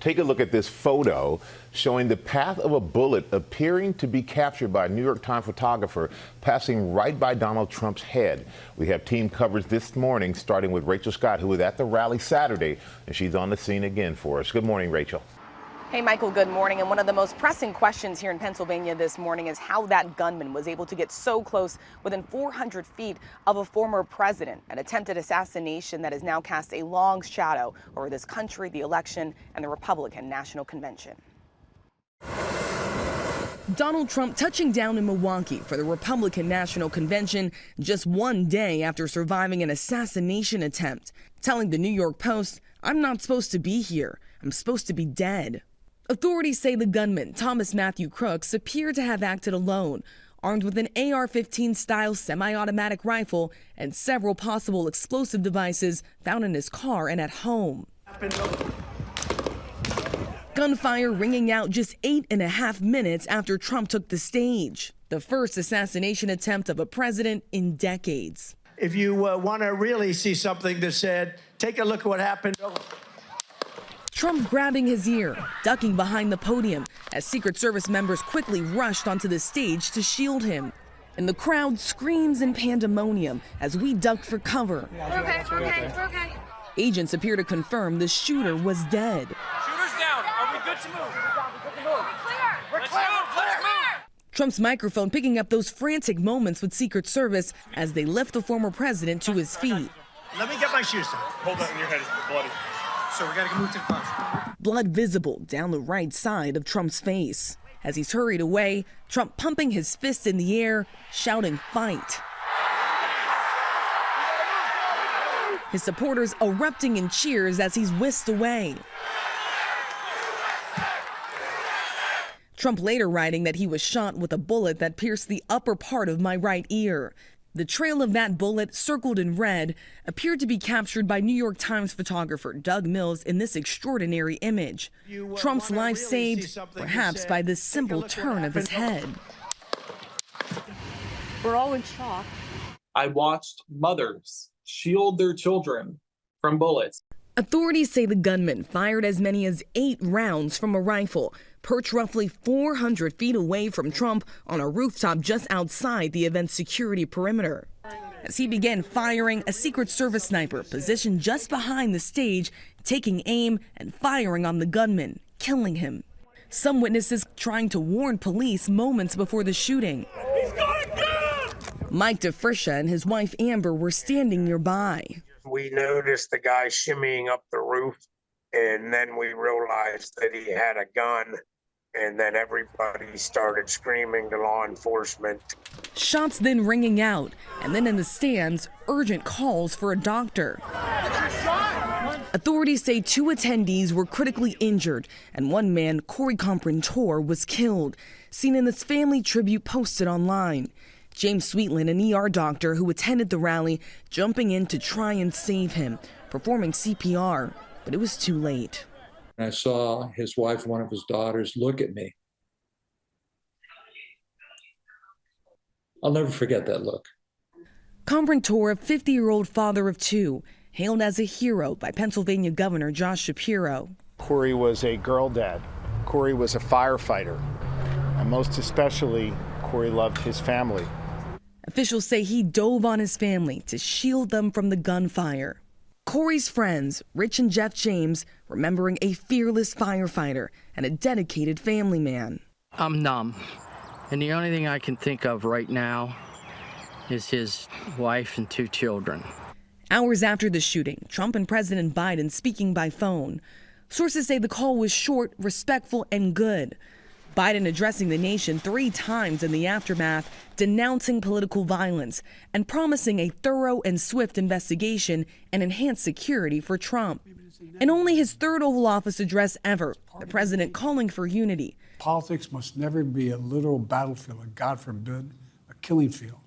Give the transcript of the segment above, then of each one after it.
Take a look at this photo showing the path of a bullet appearing to be captured by a New York Times photographer passing right by Donald Trump's head. We have team coverage this morning, starting with Rachel Scott, who was at the rally Saturday, and she's on the scene again for us. Good morning, Rachel. Hey, Michael, good morning. And one of the most pressing questions here in Pennsylvania this morning is how that gunman was able to get so close, within 400 feet of a former president. An attempted assassination that has now cast a long shadow over this country, the election, and the Republican National Convention. Donald Trump touching down in Milwaukee for the Republican National Convention just one day after surviving an assassination attempt, telling the New York Post, "I'm not supposed to be here. I'm supposed to be dead." Authorities say the gunman, Thomas Matthew Crooks, appeared to have acted alone, armed with an AR-15 style semi-automatic rifle and several possible explosive devices found in his car and at home. Gunfire ringing out just 8.5 minutes after Trump took the stage. The first assassination attempt of a president in decades. If you want to really see something that said, take a look at what happened. Trump grabbing his ear, ducking behind the podium as Secret Service members quickly rushed onto the stage to shield him. And the crowd screams in pandemonium as we ducked for cover. We're okay. Agents appear to confirm the shooter was dead. Shooter's down. Are we good to move? We're clear. Let's move. Trump's microphone picking up those frantic moments with Secret Service as they lift the former president to his feet. Let me get my shoes on. Hold on, your head is bloody. So we gotta move to the car. Blood visible down the right side of Trump's face. As he's hurried away, Trump pumping his fists in the air, shouting "fight." His supporters erupting in cheers as he's whisked away. Trump later writing that he was shot with a bullet that pierced the upper part of my right ear. The trail of that bullet, circled in red, appeared to be captured by New York Times photographer Doug Mills in this extraordinary image. Trump's life saved, perhaps by this simple turn of his head. We're all in shock. I watched mothers shield their children from bullets. Authorities say the gunman fired as many as 8 rounds from a rifle, perched roughly 400 feet away from Trump on a rooftop just outside the event's security perimeter. As he began firing, a Secret Service sniper positioned just behind the stage, taking aim and firing on the gunman, killing him. Some witnesses trying to warn police moments before the shooting. Mike DeFriscia and his wife Amber were standing nearby. We noticed the guy shimmying up the roof, and then we realized that he had a gun, and then everybody started screaming to law enforcement. Shots then ringing out, and then in the stands, urgent calls for a doctor. Authorities say 2 attendees were critically injured, and one man, Corey Comprentor, was killed, seen in this family tribute posted online. James Sweetland, an ER doctor who attended the rally, jumping in to try and save him, performing CPR, but it was too late. I saw his wife, one of his daughters, look at me. I'll never forget that look. Comprentor, a 50-year-old father of 2, hailed as a hero by Pennsylvania Governor Josh Shapiro. Corey was a girl dad. Corey was a firefighter. And most especially, Corey loved his family. Officials say he dove on his family to shield them from the gunfire. Corey's friends, Rich and Jeff James, remembering a fearless firefighter and a dedicated family man. I'm numb, and the only thing I can think of right now is his wife and 2 children. Hours after the shooting, Trump and President Biden speaking by phone. Sources say the call was short, respectful, and good. Biden addressing the nation 3 times in the aftermath, denouncing political violence and promising a thorough and swift investigation and enhanced security for Trump. In only his 3rd Oval Office address ever, the president calling for unity. Politics must never be a literal battlefield, and God forbid, a killing field.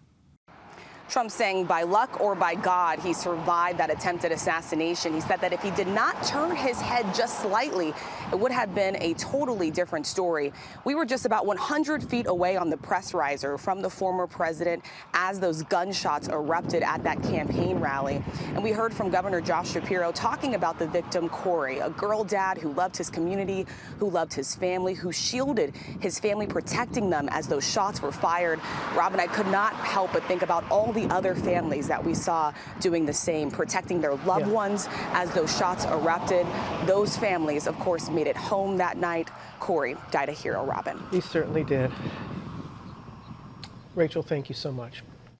Trump saying by luck or by God, he survived that attempted assassination. He said that if he did not turn his head just slightly, it would have been a totally different story. We were just about 100 feet away on the press riser from the former president as those gunshots erupted at that campaign rally. And we heard from Governor Josh Shapiro talking about the victim, Corey, a girl dad who loved his community, who loved his family, who shielded his family, protecting them as those shots were fired. Robin, I could not help but think about all the other families that we saw doing the same, protecting their loved ones as those shots erupted. Those families, of course, made it home that night. Corey died a hero, Robin. He certainly did. Rachel, thank you so much.